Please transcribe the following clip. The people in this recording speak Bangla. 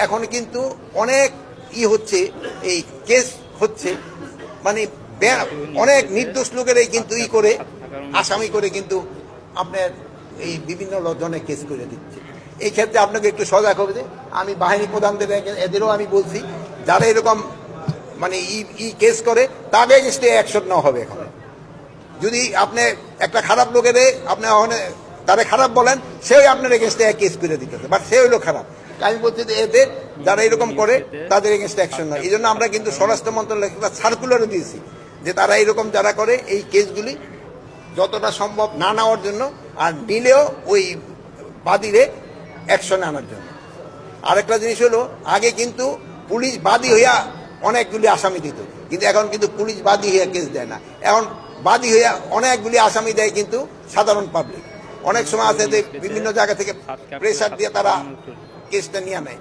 এখন কিন্তু অনেক হচ্ছে, এই কেস হচ্ছে, মানে অনেক নির্দোষ লোকেরাই কিন্তু করে আসামি করে কিন্তু আপনার এই বিভিন্ন ধরনের কেস করে দিচ্ছে। এই ক্ষেত্রে আপনাকে একটু সজাগ হবে যে আমি বাহিনী প্রধানদের এদেরও আমি বলছি, যারা এরকম মানে কেস করে তাদের এগেইনস্টে অ্যাকশন নেওয়া হবে। এখন যদি আপনি একটা খারাপ লোকের আপনি তারা খারাপ বলেন, সেও আপনার এগেইনস্টে কেস করে দিতেছে, বাট সে হইলো খারাপ। আমি বলছি যে এদের যারা এরকম করে তাদের এগেইনস্টে অ্যাকশন নয়। এই জন্য আমরা কিন্তু স্বরাষ্ট্র মন্ত্রণালয় একটা সার্কুলারও দিয়েছি যে তারা এরকম যারা করে এই কেসগুলি যতটা সম্ভব না নেওয়ার জন্য, আর নিলেও ওই বাদীরে অ্যাকশনে আনার জন্য। আরেকটা জিনিস হলো, আগে কিন্তু পুলিশ বাদী হইয়া অনেকগুলি আসামি দিত, কিন্তু এখন কিন্তু পুলিশ বাদী হইয়া কেস দেয় না। এখন বাদী হইয়া অনেকগুলি আসামি দেয় কিন্তু সাধারণ পাবলিক। অনেক সময় আছে যে বিভিন্ন জায়গা থেকে প্রেসার দিয়ে তারা কেসটা নিয়ে নেয়।